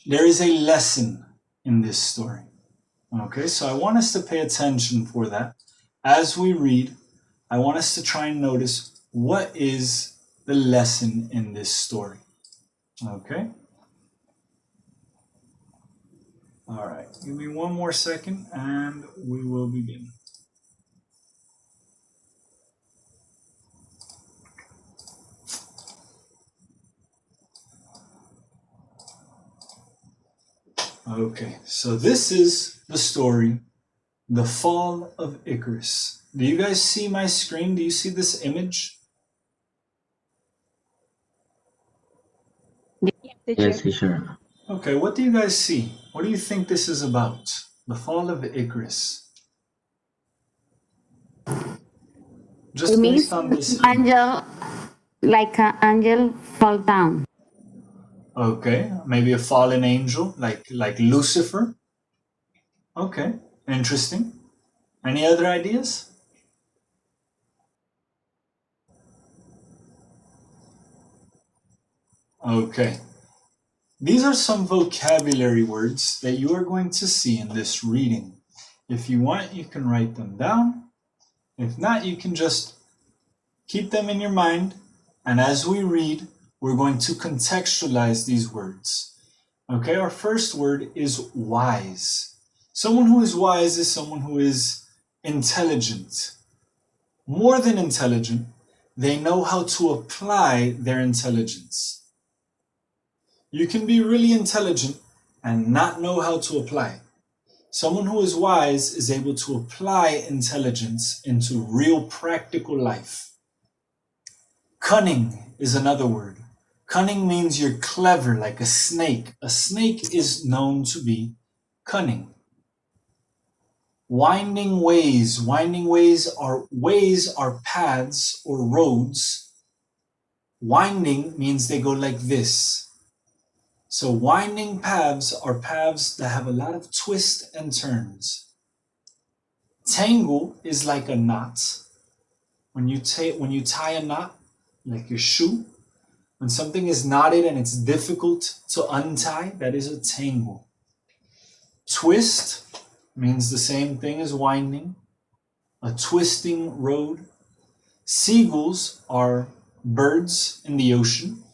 there is a lesson in this story. Okay, so I want us to pay attention for that. As we read, I want us to try and notice what is the lesson in this story. Okay? All right, give me one more second and we will begin. Okay, so this is the story, The Fall of Icarus. Do you guys see my screen? Do you see this image? Yes, teacher. Okay, what do you guys see? What do you think this is about? The Fall of Icarus. Just It based means on this. angel, like an angel fall down. Okay, maybe a fallen angel, like Lucifer. Okay, interesting. Any other ideas? Okay. These are some vocabulary words that you are going to see in this reading. If you want, you can write them down. If not, you can just keep them in your mind. And as we read, we're going to contextualize these words. Okay, our first word is wise. Someone who is wise is someone who is intelligent. More than intelligent, they know how to apply their intelligence. You can be really intelligent and not know how to apply. Someone who is wise is able to apply intelligence into real practical life. Cunning is another word. Cunning means you're clever, like a snake. A snake is known to be cunning. Winding ways. Winding ways are paths or roads. Winding means they go like this. So winding paths are paths that have a lot of twists and turns. Tangle is like a knot. When you tie a knot, like your shoe, when something is knotted and it's difficult to untie, that is a tangle. Twist means the same thing as winding, a twisting road. Seagulls are birds in the ocean.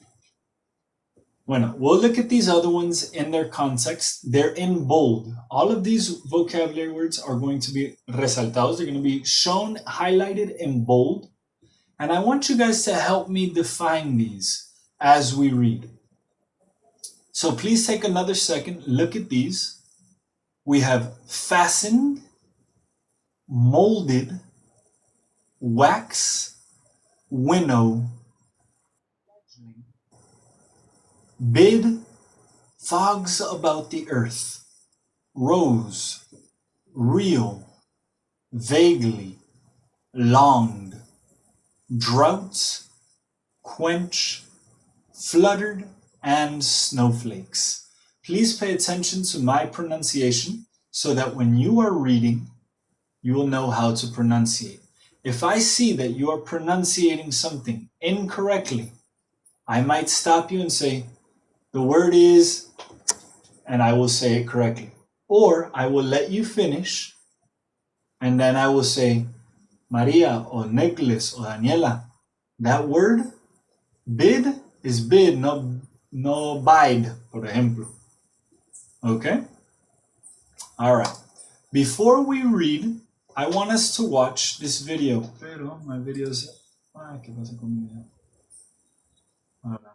Bueno, we'll look at these other ones in their context. They're in bold. All of these vocabulary words are going to be resaltados. They're going to be shown, highlighted in bold. And I want you guys to help me define these as we read. So please take another second, look at these. We have fastened, molded, wax, winnow, bid, fogs about the earth, rose, real, vaguely, longed, droughts, quench, fluttered, and snowflakes. Please pay attention to my pronunciation so that when you are reading, you will know how to pronunciate. If I see that you are pronunciating something incorrectly, I might stop you and say, the word is, and I will say it correctly. Or I will let you finish, and then I will say, Maria or Nicholas or Daniela, that word, bid, is bid, no bide, por ejemplo. Okay? All right. Before we read, I want us to watch this video. Pero my videos. ¿Qué pasa con mi video? Ahora.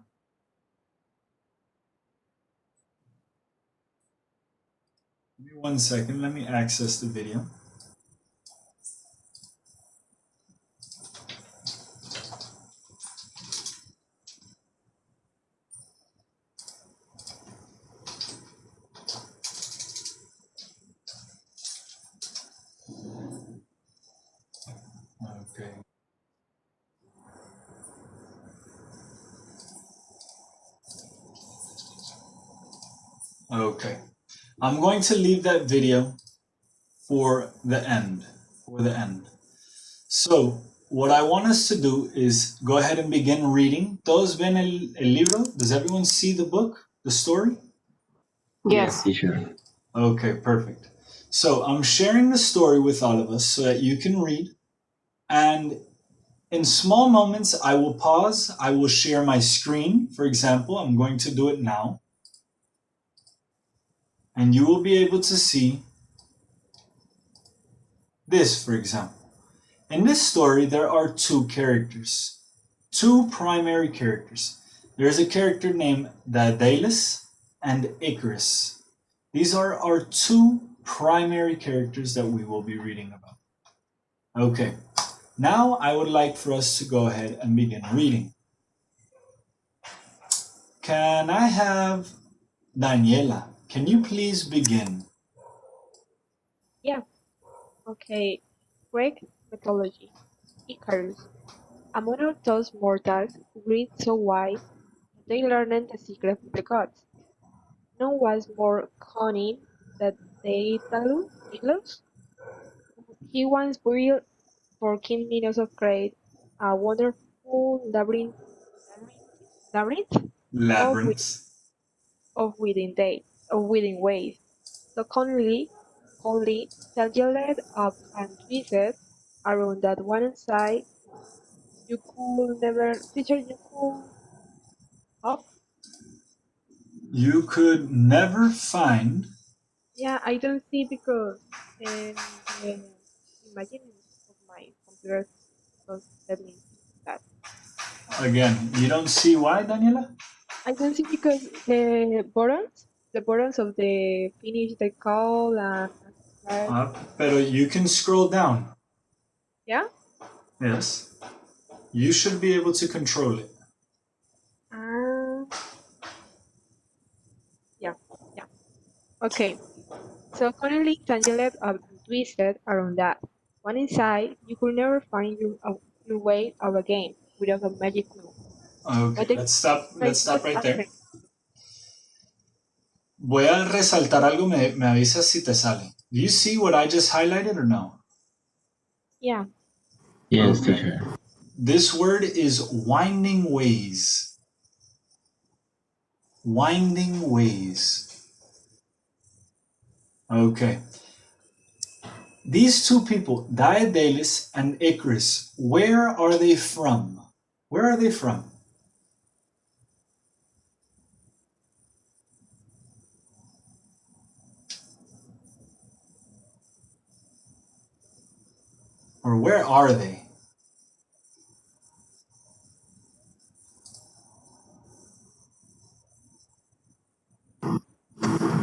Give me 1 second. Let me access the video. Okay. Okay. I'm going to leave that video for the end. So, what I want us to do is go ahead and begin reading. ¿Todos ven el libro? Does everyone see the book, the story? Yes. teacher. Okay, perfect. So I'm sharing the story with all of us so that you can read. And in small moments, I will pause. I will share my screen. For example, I'm going to do it now. And you will be able to see this, for example. In this story, there are two characters, two primary characters. There's a character named Daedalus and Icarus. These are our two primary characters that we will be reading about. Okay, now I would like for us to go ahead and begin reading. Can I have Daniela? Can you please begin? Yeah, okay. Greek mythology. Icarus. Among all those mortals who grew so wise that they learned the secret of the gods, none was more cunning than Daedalus. He once built for King Minos of Crete a wonderful labyrinth of, wi- Labyrinth. of within ways. So cunningly tangled up and twisted around that one side you could never teacher you could up. You could never find. Yeah, I don't see because the imagining of my computer was telling that. Again, you don't see why, Daniela? I don't see because the buttons of the finish the call and start. Pero you can scroll down. Yeah. Yes. You should be able to control it. Uh, yeah. Yeah. Okay. So cunningly tangled up and twisted around that. One inside, you could never find your way out again without a magic clue. Okay, But the let's stop. Let's stop faceless right there. answer. Voy a resaltar algo. Me avisas si te sale. Do you see what I just highlighted or no? Yeah. Yes, Okay. teacher. This word is winding ways. Winding ways. Okay. These two people, Daedalus and Icarus, where are they from? Where are they from? Or where are they?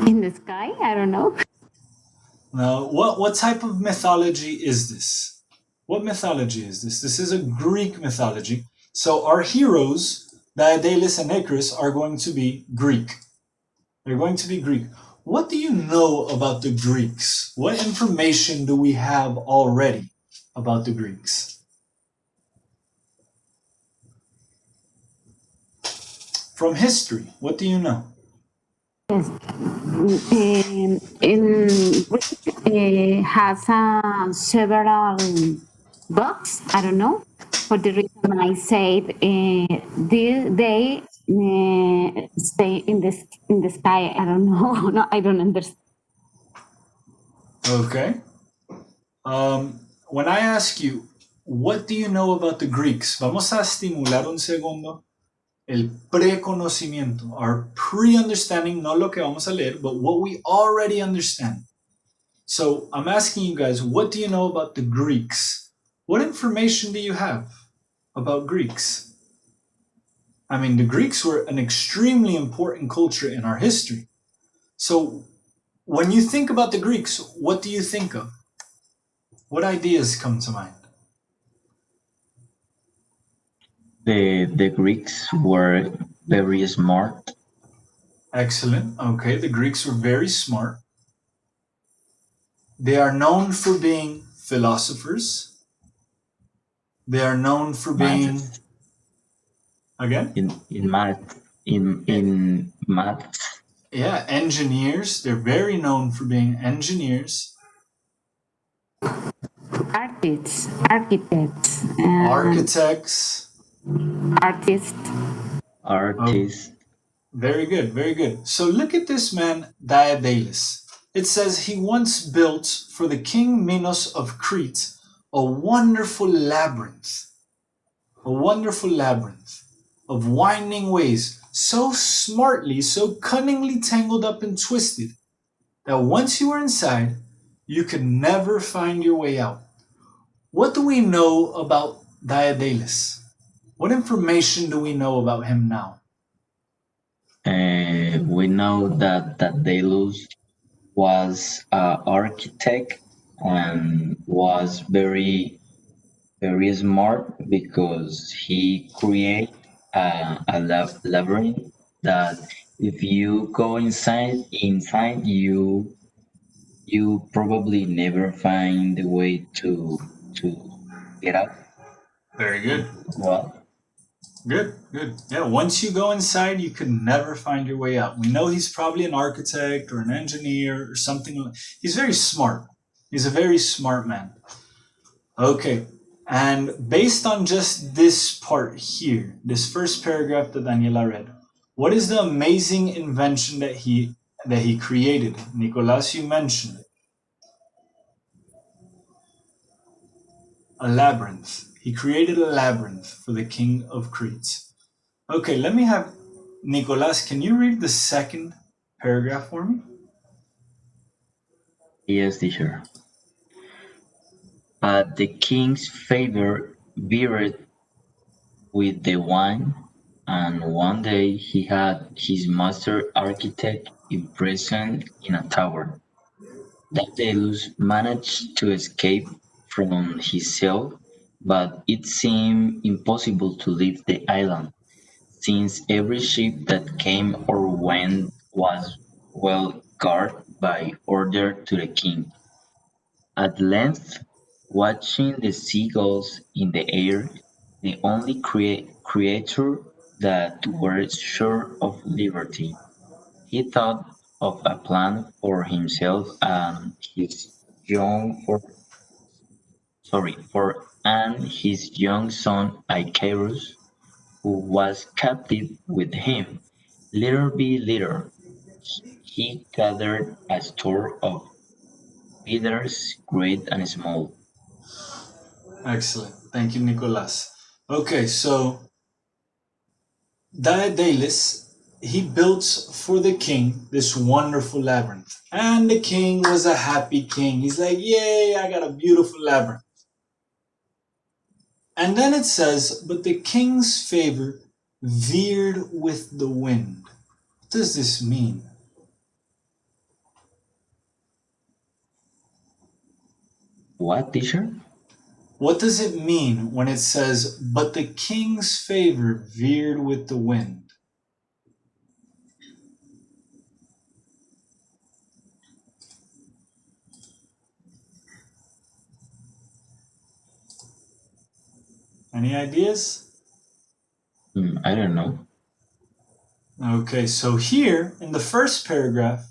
In the sky? I don't know. Now, what type of mythology is this? What mythology is this? This is a Greek mythology. So our heroes, Daedalus and Icarus, are going to be Greek. They're going to be Greek. What do you know about the Greeks? What information do we have already about the Greeks? From history, what do you know? Yes. In Greek, has several gods. I don't know. For the reason I said, they stay in the sky. I don't know. No, I don't understand. Okay. When I ask you, what do you know about the Greeks? Vamos a estimular un segundo el preconocimiento, our pre-understanding, no lo que vamos a leer, but what we already understand. So I'm asking you guys, what do you know about the Greeks? What information do you have about Greeks? I mean, the Greeks were an extremely important culture in our history. So when you think about the Greeks, what do you think of? What ideas come to mind? The Greeks were very smart. Excellent. Okay, the Greeks were very smart. They are known for being philosophers. They are known for being, Maths again, in math in maths. yeah, engineers. They're very known for being engineers, Architects, architects. artists. Oh, Artists. Very good, very good. So look at this man, Daedalus. It says he once built for the king Minos of Crete a wonderful labyrinth, a wonderful labyrinth of winding ways, so smartly, so cunningly tangled up and twisted that once you were inside, you could never find your way out. What do we know about Daedalus? What information do we know about him now? We know that Delos was an architect and was very smart because he create a labyrinth that if you go inside you probably never find the way to get out. Very good. Well, Good, good. Yeah, once you go inside, you can never find your way out. We know he's probably an architect or an engineer or something. He's very smart. He's a very smart man. Okay, and based on just this part here, this first paragraph that Daniela read, what is the amazing invention that he created? Nicolas, you mentioned it. A labyrinth. He created a labyrinth for the king of Crete. Okay, let me have Nicolas. Can you read the second paragraph for me? yes, teacher. The king's favor veered with the wine, and one day he had his master architect imprisoned in a tower. Daedalus managed to escape from his cell, but it seemed impossible to leave the island, since every ship that came or went was well guarded by order to the king. At length, watching the seagulls in the air, the only creature that were sure of liberty, he thought of a plan for himself and his young his young son Icarus, who was captive with him. Little by little, he gathered a store of feathers, great and small. Excellent. Thank you, Nicolas. Okay, so Daedalus, he built for the king this wonderful labyrinth. And the king was a happy king. He's like, yay, I got a beautiful labyrinth. And then it says, but the king's favor veered with the wind. What does this mean? What, teacher? What does it mean when it says, but the king's favor veered with the wind? Any ideas? I don't know. Okay, so here in the first paragraph,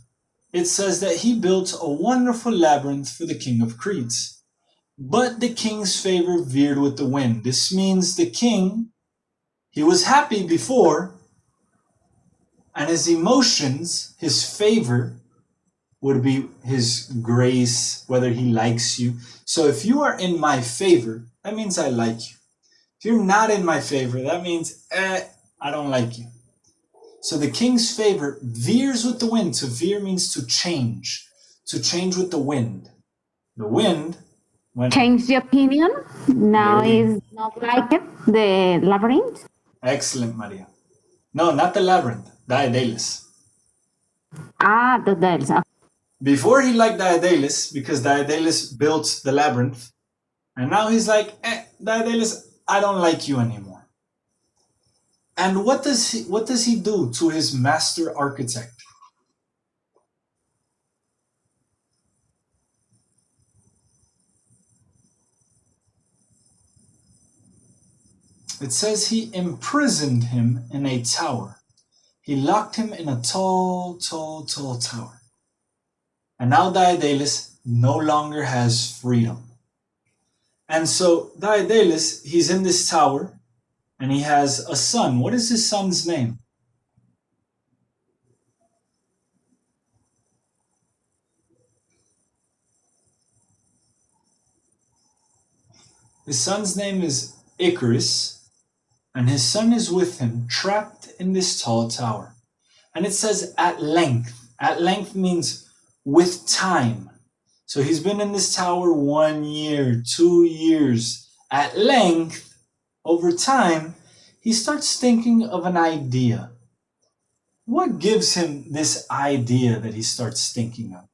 it says that he built a wonderful labyrinth for the king of Crete. But the king's favor veered with the wind. This means the king, he was happy before, and his emotions, his favor, would be his grace, whether he likes you. So if you are in my favor, that means I like you. If you're not in my favor, that means, I don't like you. So the king's favor veers with the wind. To veer means to change with the wind. The wind, when Change the opinion. Now very is not like it, the labyrinth. excellent, Maria. No, not the labyrinth, Daedalus. Ah, the dells. Before he liked Daedalus because Daedalus built the labyrinth, and now he's like, Daedalus, I don't like you anymore. And what does he do to his master architect? It says he imprisoned him in a tower. He locked him in a tall, tall, tall tower. And now Daedalus no longer has freedom. And so Daedalus, he's in this tower and he has a son. What is his son's name? His son's name is Icarus, and his son is with him, trapped in this tall tower. And it says at length. At length means with time. So he's been in this tower 1 year, 2 years. At length, over time, he starts thinking of an idea. What gives him this idea that he starts thinking of?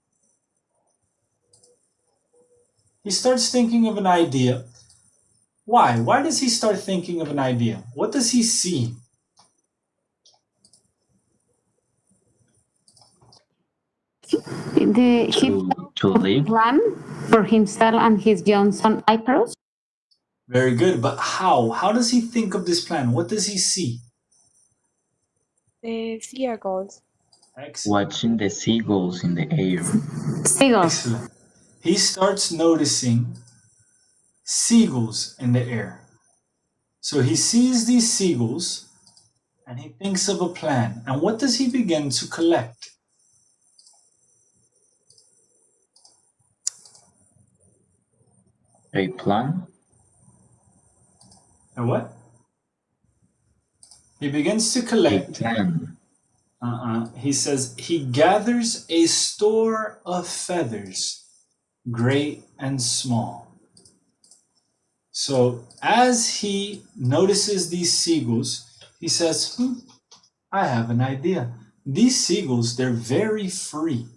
He starts thinking of an idea. Why? Why does he start thinking of an idea? What does he see? He To live. plan for himself and his young son Icarus. Very good, but how? How does he think of this plan? What does he see? The seagulls. Excellent. Watching the seagulls in the air. Seagulls. Excellent. He starts noticing seagulls in the air. So he sees these seagulls and he thinks of a plan. And what does he begin to collect? A plan. A what? He begins to A collect. plan. He says he gathers a store of feathers, great and small. So as he notices these seagulls, he says, I have an idea. These seagulls, they're very free.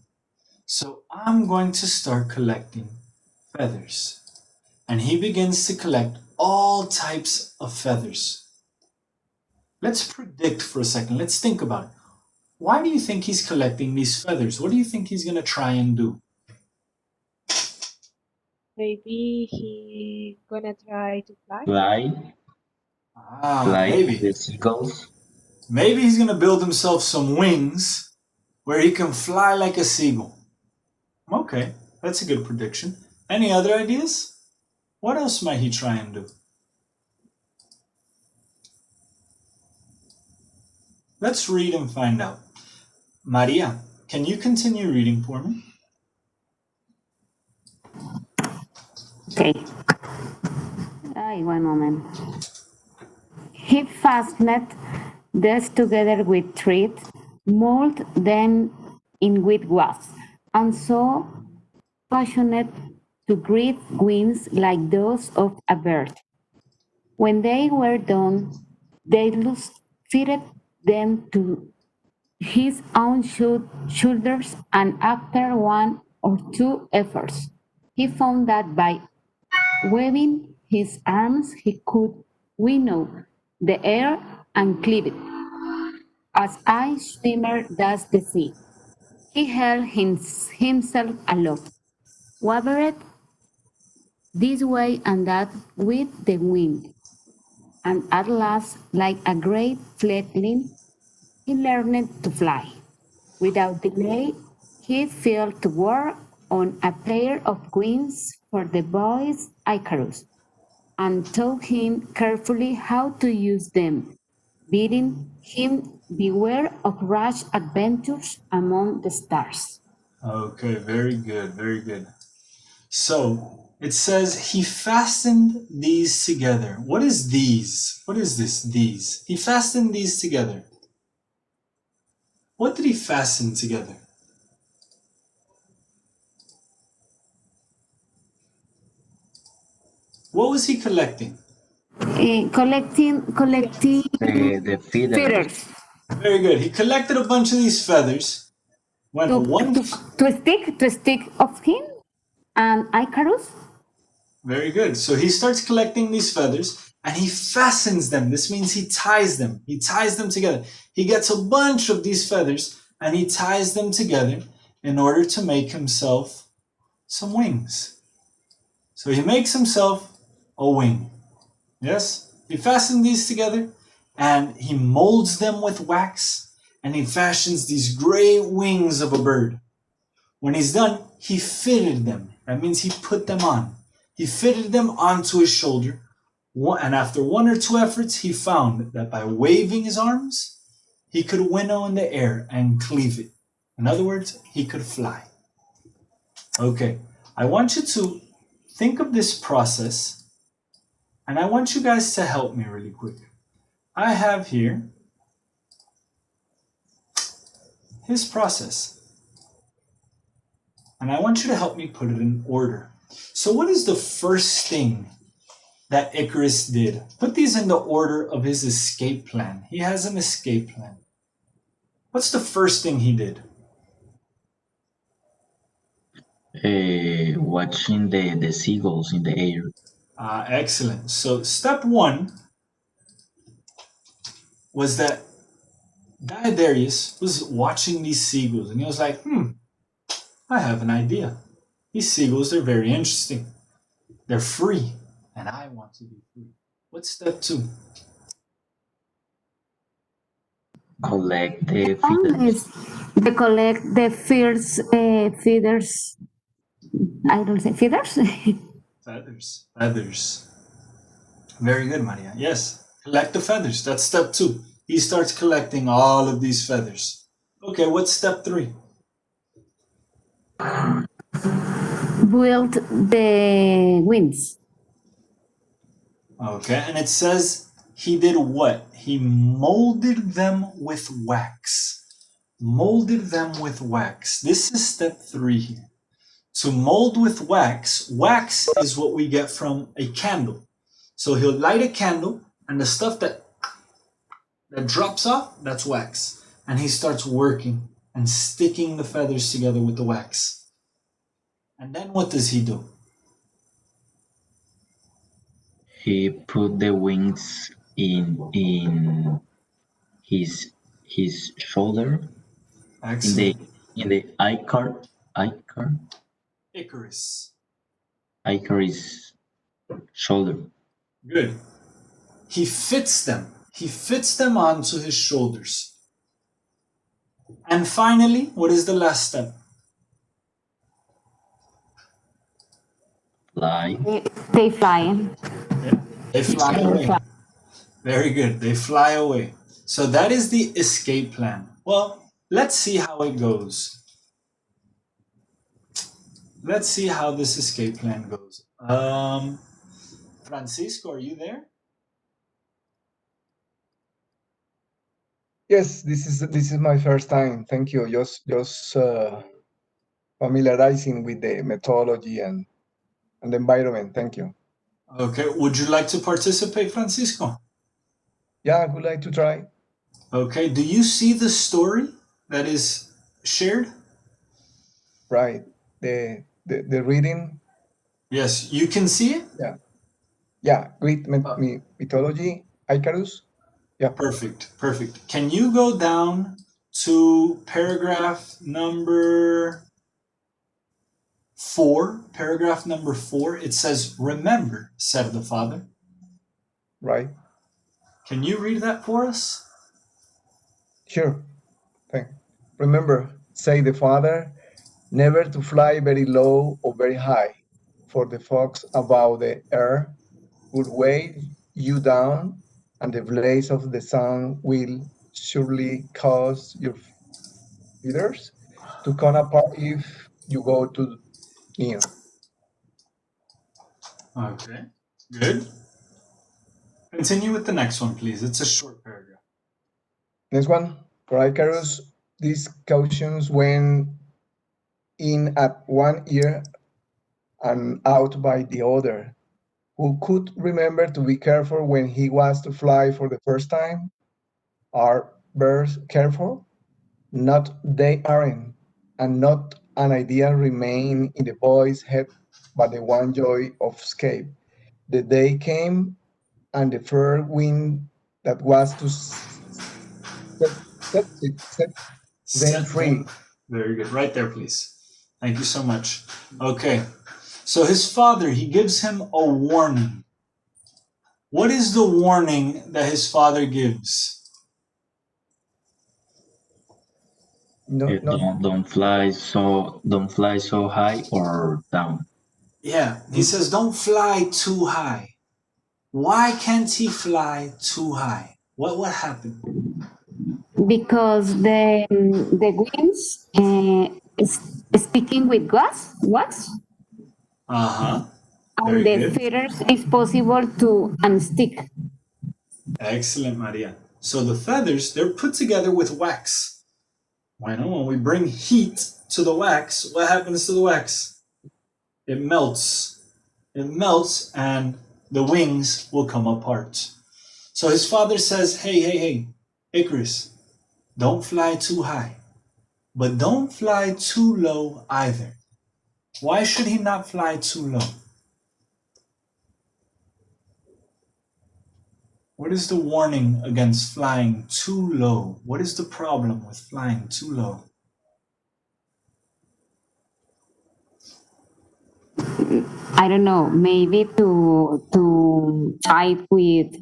So I'm going to start collecting feathers. And he begins to collect all types of feathers. Let's predict for a second. Let's think about it. Why do you think he's collecting these feathers? What do you think he's going to try and do? Maybe he gonna try to fly. Fly. Fly Maybe. the seagulls. Maybe he's going to build himself some wings where he can fly like a seagull. Okay, that's a good prediction. Any other ideas? What else might he try and do? Let's read and find out. Maria, can you continue reading for me? Okay. One moment. He fastened these together with thread, molded them in with wax, and so fashioned to great wings like those of a bird. When they were done, Daedalus fitted them to his own shoulders, and after one or two efforts, he found that by waving his arms he could winnow the air and cleave it, as a swimmer does the sea. He held himself aloft, wavered this way and that with the wind, and at last, like a great fledgling, he learned to fly. Without delay, he fell to work on a pair of wings for the boy Icarus, and taught him carefully how to use them, bidding him beware of rash adventures among the stars. Okay, very good, very good. So it says he fastened these together. What is these? What is this? These. He fastened these together. What did he fasten together? What was he collecting? Collecting The feathers. feathers Very good. He collected a bunch of these feathers. Went to, one. to stick of him and Icarus. Very good. So he starts collecting these feathers and he fastens them. This means he ties them. He ties them together. He gets a bunch of these feathers and he ties them together in order to make himself some wings. So he makes himself a wing. Yes? He fastened these together and he molds them with wax and he fashions these great wings of a bird. When he's done, he fitted them. That means he put them on. He fitted them onto his shoulder. And after one or two efforts, he found that by waving his arms, he could winnow in the air and cleave it. In other words, he could fly. Okay, I want you to think of this process And I want you guys to help me really quick. I have here his process. And I want you to help me put it in order. So what is the first thing that Icarus did? Put these in the order of his escape plan. He has an escape plan. What's the first thing he did? Watching the seagulls in the air. Excellent. So step one was that Diodarius was watching these seagulls and he was like, I have an idea. These seagulls, they're very interesting. They're free, and I want to be free. What's step two? Collect the One feathers. is they collect the first feathers. I don't say feathers. Feathers. Feathers. Very good, Maria. Yes. Collect the feathers. That's step two. He starts collecting all of these feathers. Okay, what's step three? Build the wings. Okay, and it says he did what? He molded them with wax. Molded them with wax. This is step three here. To mold with wax, wax is what we get from a candle. So he'll light a candle, and the stuff that drops off, that's wax. And he starts working and sticking the feathers together with the wax. And then what does he do? He put the wings in his shoulder, Excellent. in the Icarus. Icarus shoulder. Good. He fits them. He fits them onto his shoulders. And finally, what is the last step? Fly. They fly. Yeah. They fly away. Very good. They fly away. So that is the escape plan. Well, let's see how it goes. Let's see how this escape plan goes. Francisco, are you there? Yes, this is my first time. Thank you. Just familiarizing with the methodology and the environment. Thank you. Okay. Would you like to participate, Francisco? Yeah, I would like to try. Okay. Do you see the story that is shared? Right. The reading. Yes, you can see it? Yeah. Yeah. Greek mythology, Icarus. Yeah. Perfect. Perfect. Can you go down to paragraph number 4? Paragraph number 4. It says, "Remember," said the father. Right. Can you read that for us? Sure. Thank. Remember, say the father, never to fly very low or very high, for the fox above the air would weigh you down, and the blaze of the sun will surely cause your feathers to come apart if you go too near. Okay. Good. Continue with the next one, please. It's a short paragraph. Next one, for Icarus, these cautions went in at one ear and out by the other. Who could remember to be careful when he was to fly for the first time? Are birds careful? Not they aren't, and not an idea remain in the boy's head, but the one joy of escape. The day came, and the fair wind that was to set them Set free. them. Very good. Right there, please. Thank you so much. Okay. So his father, he gives him a warning. What is the warning that his father gives? No, not Don't fly so high or down. Yeah, he says, don't fly too high. Why can't he fly too high? What happened? Because the wings is speaking with wax. Uh-huh. And Very the good. feathers is possible to unstick. Excellent, Maria. So the feathers, they're put together with wax. When we bring heat to the wax, what happens to the wax? It melts. It melts and the wings will come apart. So his father says, hey, Icarus, don't fly too high, but don't fly too low either. Why should he not fly too low? What is the warning against flying too low? What is the problem with flying too low? I don't know, maybe to fight with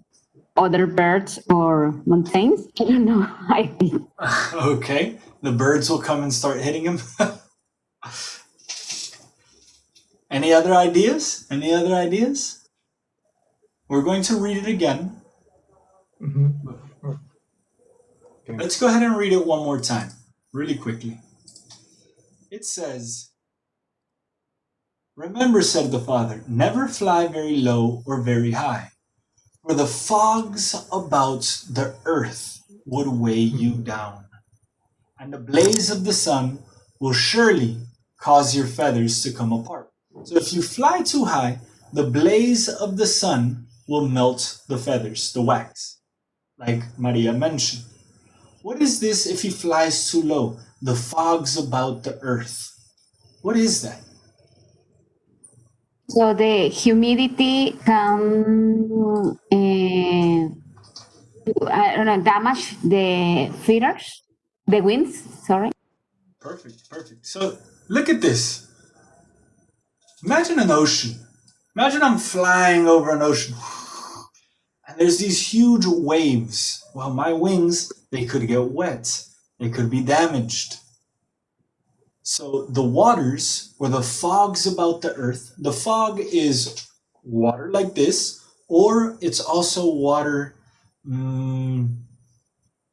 other birds or mountains. I don't know. I think. Okay, the birds will come and start hitting him. Any other ideas? Any other ideas? We're going to read it again. Mm-hmm. Okay. Let's go ahead and read it one more time, really quickly. It says, "Remember," said the father, "never fly very low or very high, for the fogs about the earth would weigh you down, and the blaze of the sun will surely cause your feathers to come apart." So if you fly too high, the blaze of the sun will melt the feathers, the wax, like Maria mentioned. What is this if he flies too low? The fogs about the earth. What is that? So the humidity can, I don't know, damage the feathers, the wings. Sorry. Perfect, perfect. So look at this. Imagine an ocean. Imagine I'm flying over an ocean and there's these huge waves. Well, my wings, they could get wet. They could be damaged. So the waters or the fogs about the earth, the fog is water like this, or it's also water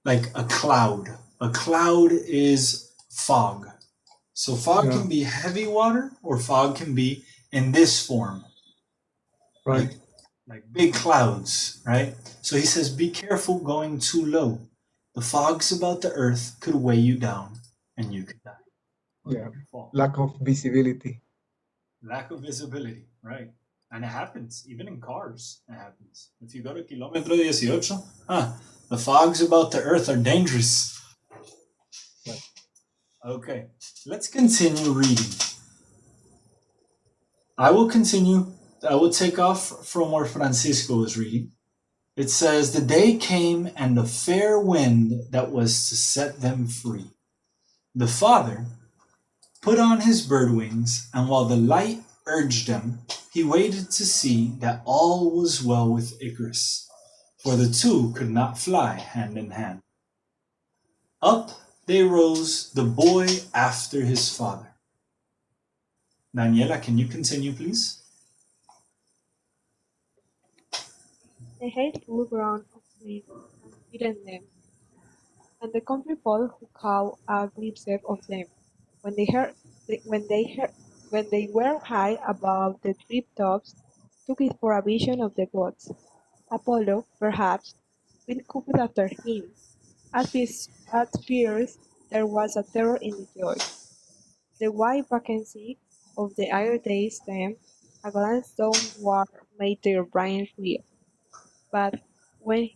like a cloud. A cloud is fog. So fog Yeah. can be heavy water or fog can be in this form, Right. like like big clouds, right? So he says, be careful going too low. The fogs about the earth could weigh you down and you could die. Or Yeah. you could fall. Lack of visibility. Lack of visibility, right? And it happens, even in cars, it happens. If you go to Kilómetro 18, the fogs about the earth are dangerous. Right. Okay, let's continue reading. I will continue. I will take off from where Francisco was reading. It says, "The day came and a fair wind that was to set them free. The father put on his bird wings, and while the light urged him, he waited to see that all was well with Icarus, for the two could not fly hand in hand. Up they rose, the boy after his father." Daniela, can you continue, please? They had full grown of men and beaten them, and the country folk who caught a glimpse of them, when they heard, when they were high above the tree-tops, took it for a vision of the gods. Apollo, perhaps, went Cupid after him. At first there was a terror in the joy. The wide vacancy of the air dazed them; a glance downward made their brains reel. But when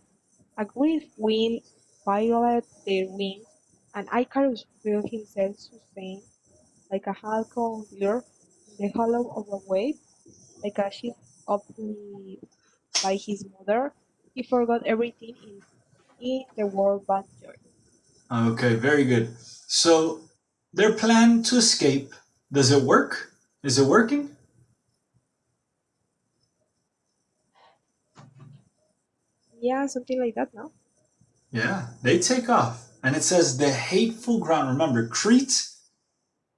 a great wind filled their wings, and Icarus felt himself sustained like a halcyon deer in the hollow of a wave, like a sheep uplifted by his mother, he forgot everything in the world but joy. Okay, very good. So their plan to escape, does it work? Is it working? Yeah, something like that, no? Yeah, they take off. And it says the hateful ground. Remember, Crete,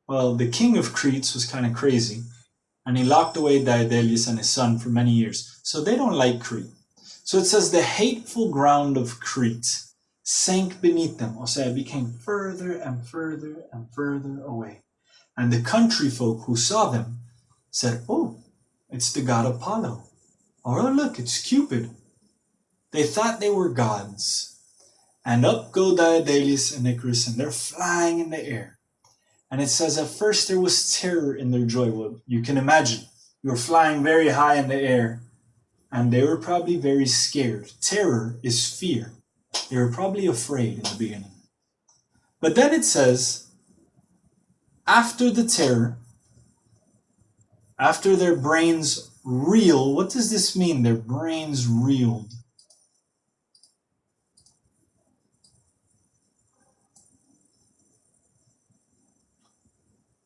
well, the king of Crete was kind of crazy. And he locked away Daedalus and his son for many years. So they don't like Crete. So it says the hateful ground of Crete sank beneath them. O sea, it became further and further and further away. And the country folk who saw them said, "Oh, It's the god Apollo. Oh, look, it's Cupid. They thought they were gods. And up go Daedalus and Icarus, and they're flying in the air. And it says at first there was terror in their joy. Well, you can imagine. You were flying very high in the air, and they were probably very scared. Terror is fear. They were probably afraid in the beginning. But then it says, after the terror, after their brains reel, what does this mean? Their brains reeled.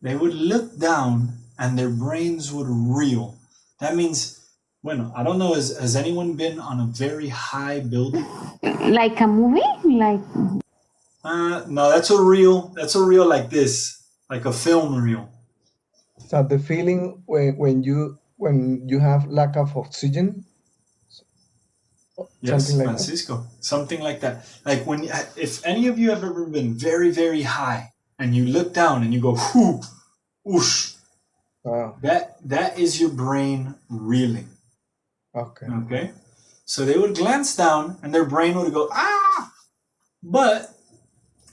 They would look down and their brains would reel. That means, bueno, I don't know, has anyone been on a very high building? Like a movie? Like No, that's a reel. That's a reel like this, like a film reel. So the feeling when you have lack of oxygen. Yes, Something like Francisco. That. Something like that. Like when, if any of you have ever been very, very high and you look down and you go, whoo, whoosh, that is your brain reeling. Okay. Okay. So they would glance down and their brain would go, ah! But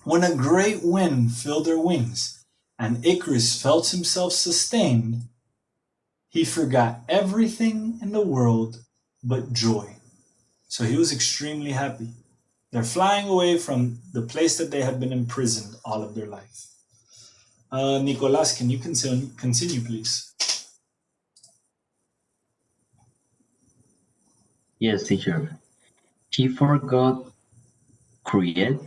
when a great wind filled their wings and Icarus felt himself sustained, he forgot everything in the world but joy. So he was extremely happy. They're flying away from the place that they had been imprisoned all of their life. Nicolas, can you continue, please? Yes, teacher. He forgot Crete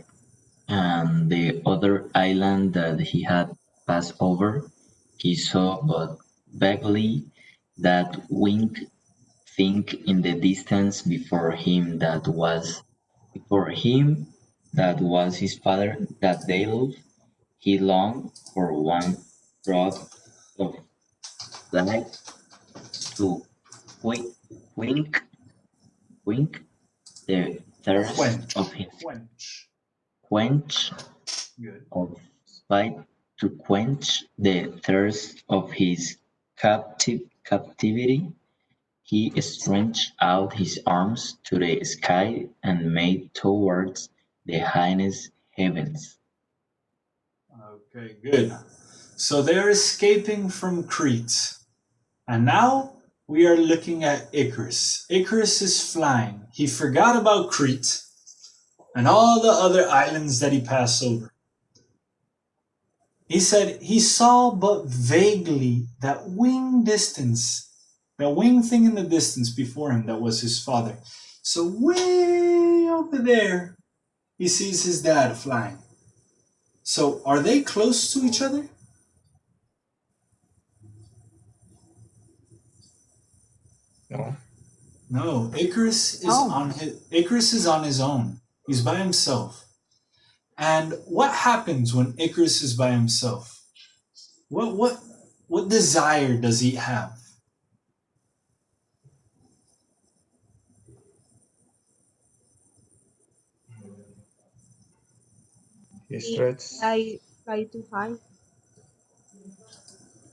and the other island that he had passed over. He saw but vaguely that winged thing in the distance before him that was his father that they loved. He longed for one drop of light to quick, wink, wink the thirst Quench. of his Quench. quench Good. of spite to quench the thirst of his captivity. He stretched out his arms to the sky and made towards the highest heavens. Okay, good. So they're escaping from Crete. And now we are looking at Icarus. Icarus is flying. He forgot about Crete and all the other islands that he passed over. He said he saw but vaguely that wing distance, that wing thing in the distance before him that was his father. So way over there, he sees his dad flying. So are they close to each other? No. No, Icarus is on his own. He's by himself. And what happens when Icarus is by himself? What desire does he have? He He stretches. fly too high.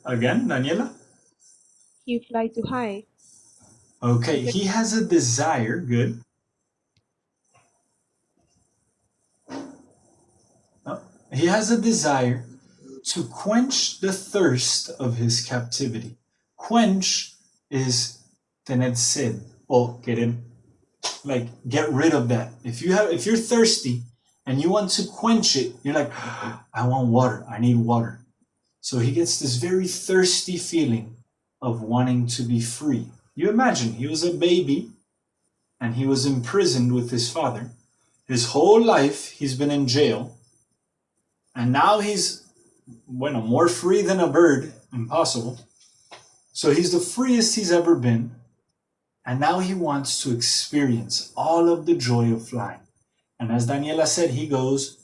Again, Daniela? He fly too high. Okay, he has a desire, good. He has a desire to quench the thirst of his captivity. Quench is tener sed, or querer, like get rid of that. If you're thirsty and you want to quench it, you're like, I want water, I need water. So he gets this very thirsty feeling of wanting to be free. You imagine he was a baby and he was imprisoned with his father. His whole life he's been in jail. And now he's, bueno, more free than a bird. Impossible. So he's the freest he's ever been. And now he wants to experience all of the joy of flying. And as Daniela said, he goes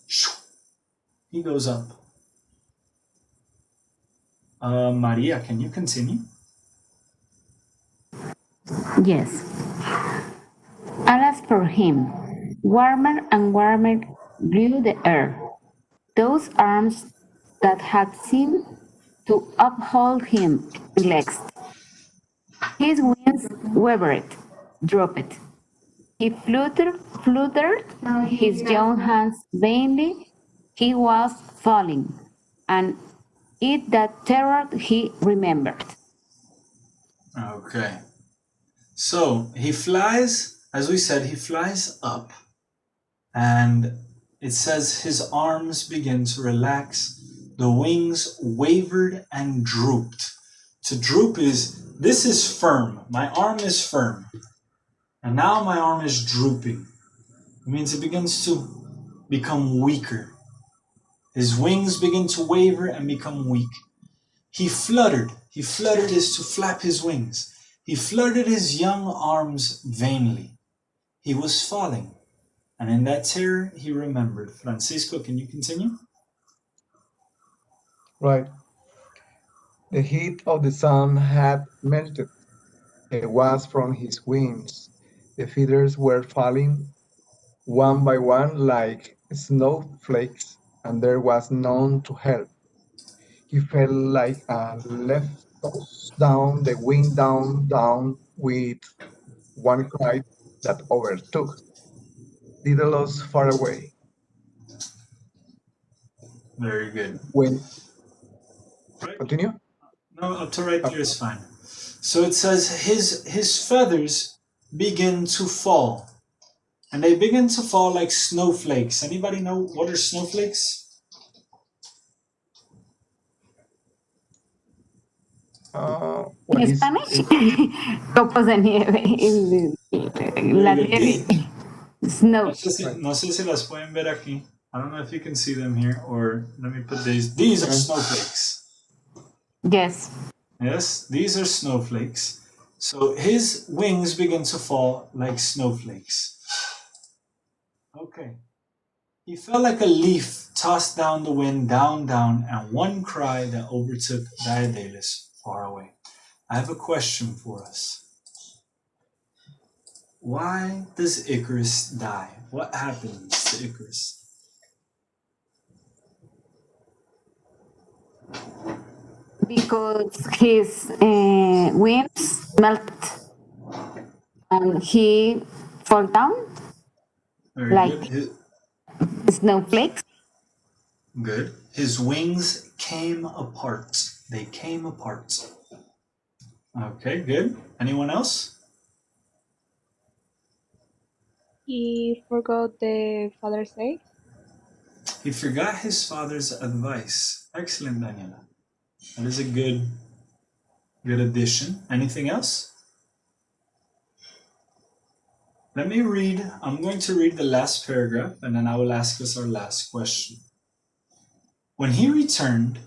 up. Maria, can you continue? yes. Alas for him, warmer and warmer grew the air. Those arms that had seemed to uphold him relaxed. His wings wavered, drooped. He fluttered his young hands vainly. He was falling, and it that terror he remembered. Okay. So he flies, as we said, he flies up, and it says his arms begin to relax. The wings wavered and drooped. To droop is, this is firm. My arm is firm. And now my arm is drooping. It means it begins to become weaker. His wings begin to waver and become weak. He fluttered. He fluttered is to flap his wings. He fluttered his young arms vainly. He was falling. And in that terror, he remembered. Francisco, can you continue? Right. The heat of the sun had melted the wax from his wings. The feathers were falling one by one like snowflakes, and there was none to help. He fell like a leaf tossed down the wind, down, with one cry that overtook Daedalus far away. Very good. When Right? continue? No, up to right Uh, there is fine. So it says his feathers begin to fall. And they begin to fall like snowflakes. Anybody know what are snowflakes? what In is Spanish, copos de nieve. Very La good. nieve. Snow. right? No sé si las pueden ver aquí. I don't know if you can see them here, or let me put these. These are Okay. snowflakes. Yes. Yes, these are snowflakes. So his wings begin to fall like snowflakes. Okay. He fell like a leaf tossed down the wind, down, and one cry that overtook Daedalus far away. I have a question for us. Why does Icarus die? What happens to Icarus? Because his wings melt and he fall down Very like good. snowflakes. Good. His wings came apart. They came apart. Okay, good. Anyone else? He forgot the father said. He forgot his father's advice. Excellent, Daniela. That is a good addition. Anything else? Let me read. I'm going to read the last paragraph and then I will ask us our last question. When he returned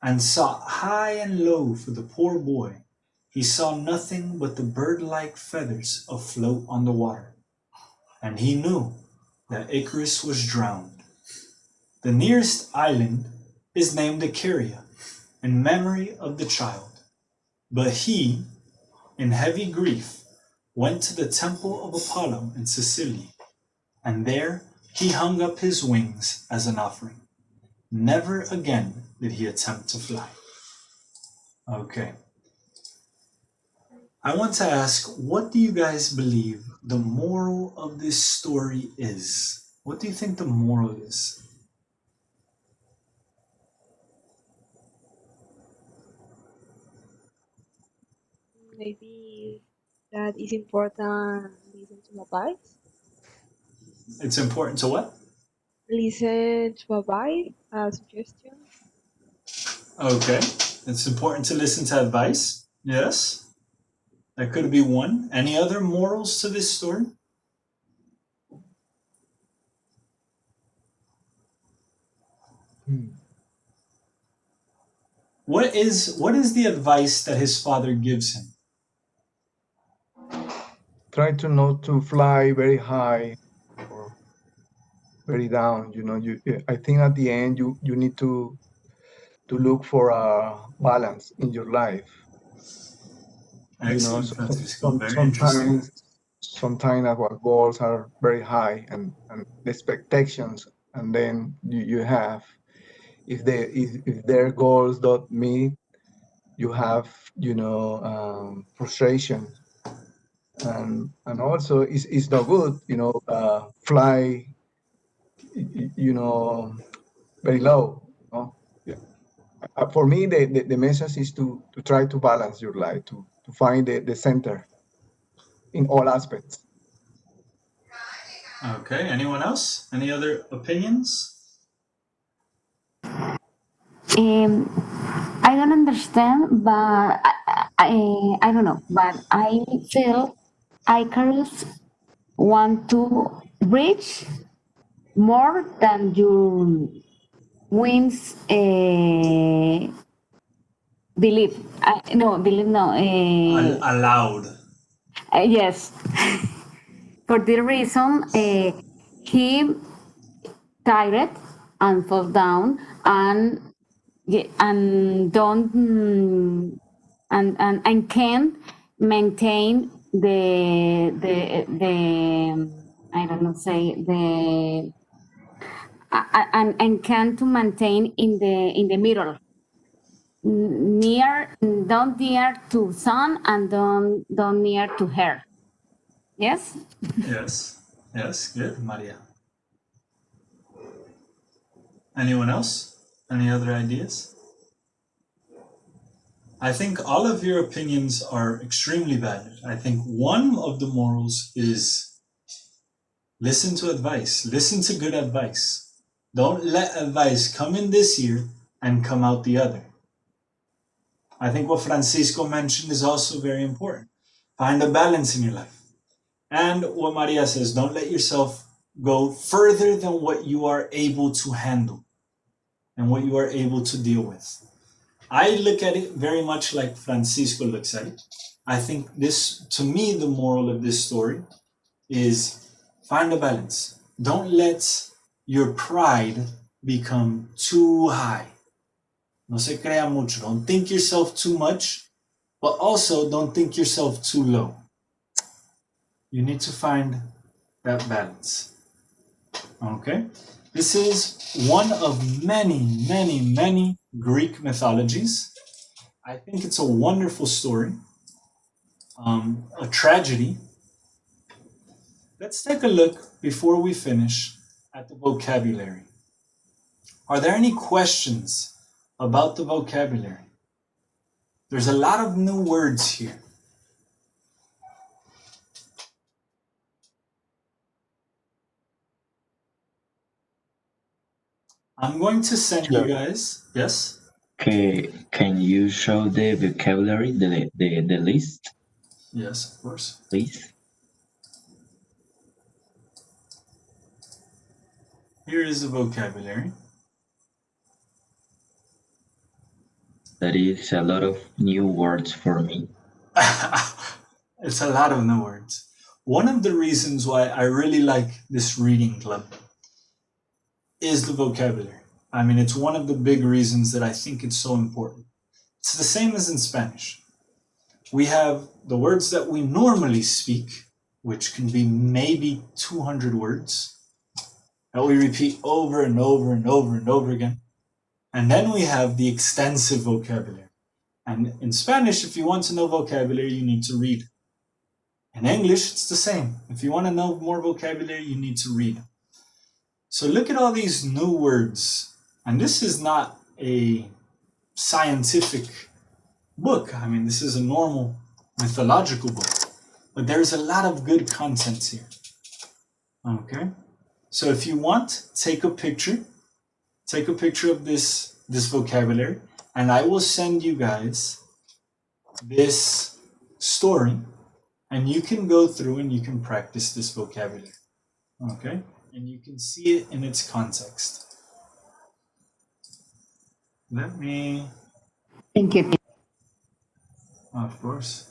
and sought high and low for the poor boy, he saw nothing but the bird-like feathers afloat on the water, and he knew that Icarus was drowned. The nearest island is named Icaria, in memory of the child. But he, in heavy grief, went to the temple of Apollo in Sicily, and there he hung up his wings as an offering. Never again did he attempt to fly. Okay. I want to ask, what do you guys believe the moral of this story is? What do you think the moral is? Maybe that is important. Listen to advice. It's important to what? Listen to advice, a suggestion. Okay. It's important to listen to advice. Yes. That could be one. Any other morals to this story? Hmm. What is the advice that his father gives him? Try to not to fly very high or very down. I think at the end you need to look for a balance in your life. Excellent, So, Francisco. Very interesting. sometimes our goals are very high and the expectations, and then you have if their goals don't meet, you have, frustration, and also it's no good, fly, very low. Yeah. For me, the message is to try to balance your life, to find the center in all aspects. Okay, anyone else? Any other opinions? Um, I don't understand, but I don't know. But I feel Icarus want to reach more than your wings believe. No, believe no. Allowed. Yes. For the reason, he tired and fall down and don't and can't maintain the I don't know say the and can to maintain in the middle near don't near to sun and don't near to her. Yes. Yes. Yes, good, Maria. Anyone else? Any other ideas? I think all of your opinions are extremely valid. I think one of the morals is listen to advice, listen to good advice. Don't let advice come in this year and come out the other. I think what Francisco mentioned is also very important. Find a balance in your life. And what Maria says, don't let yourself go further than what you are able to handle and what you are able to deal with. I look at it very much like Francisco looks at it. I think this, to me, the moral of this story is find a balance. Don't let your pride become too high. No se crea mucho. Don't think yourself too much, but also don't think yourself too low. You need to find that balance. Okay? This is one of many, many, many Greek mythologies. I think it's a wonderful story, a tragedy. Let's take a look before we finish at the vocabulary. Are there any questions about the vocabulary? There's a lot of new words here. I'm going to send you Sure. guys, yes? Can you show the vocabulary, the list, Yes, of course. please? Here is the vocabulary. That is a lot of new words for me. It's a lot of new words. One of the reasons why I really like this reading club is the vocabulary. I mean, it's one of the big reasons that I think it's so important. It's the same as in Spanish. We have the words that we normally speak, which can be maybe 200 words that we repeat over and over and over and over again. And then we have the extensive vocabulary. And in Spanish, if you want to know vocabulary, you need to read. In English, it's the same. If you want to know more vocabulary, you need to read. So look at all these new words. And this is not a scientific book. I mean, this is a normal mythological book. But there's a lot of good content here. Okay? So if you want, take a picture. Take a picture of this vocabulary, and I will send you guys this story, and you can go through and you can practice this vocabulary. Okay? And you can see it in its context. Let me, Thank you. of course.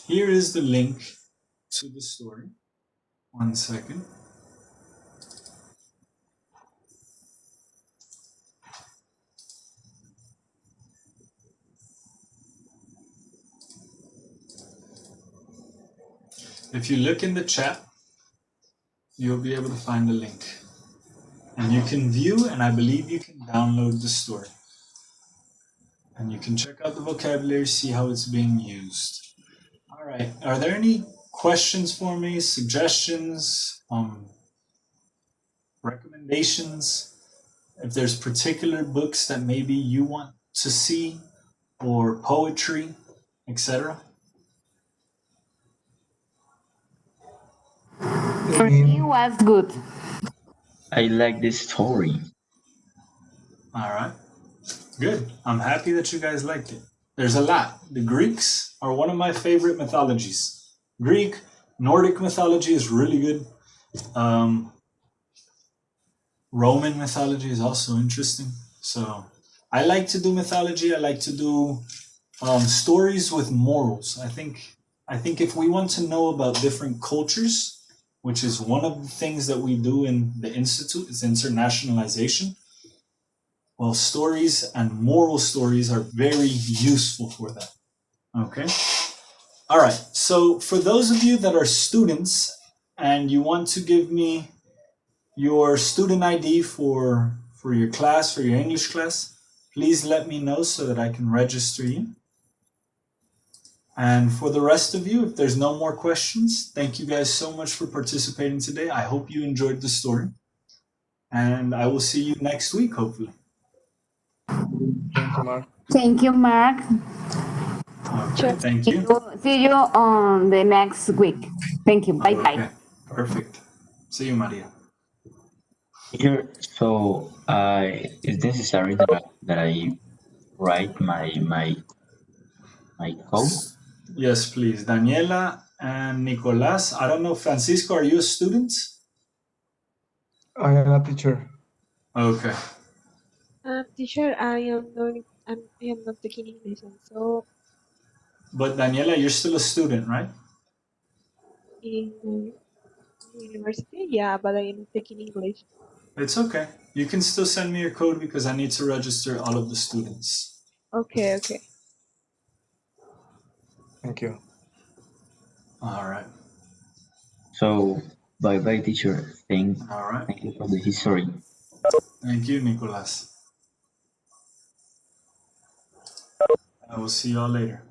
Here is the link to the story. 1 second. If you look in the chat, you'll be able to find the link. And you can view, and I believe you can download the story. And you can check out the vocabulary, see how it's being used. All right. Are there any questions for me, suggestions, recommendations? If there's particular books that maybe you want to see, or poetry, etc. For me, was good. I like this story. All right. Good. I'm happy that you guys liked it. There's a lot. The Greeks are one of my favorite mythologies. Greek, Nordic mythology is really good. Um, Roman mythology is also interesting. So I like to do mythology. I like to do stories with morals. I think if we want to know about different cultures, which is one of the things that we do in the institute, is internationalization. Well, stories and moral stories are very useful for that. Okay. All right. So for those of you that are students and you want to give me your student ID for your class, for your English class, please let me know so that I can register you. And for the rest of you, if there's no more questions, thank you guys so much for participating today. I hope you enjoyed the story. And I will see you next week, hopefully. Thank you, Mark. Thank you, Mark. Okay, thank you. See you on the next week. Thank you. Bye bye. Okay, perfect. See you, Maria. Here, so it's necessary that I write my code. Yes, please. Daniela and Nicolas. I don't know, Francisco, are you a student? I am a teacher. Okay. Teacher, I am not taking English, and so But Daniela, you're still a student, right? in university, yeah, but I am taking English. It's okay. You can still send me your code because I need to register all of the students. Okay, okay. Thank you. All right. So bye bye, teacher. All right. Thank you for the history. Thank you, Nicolas. I will see y'all later.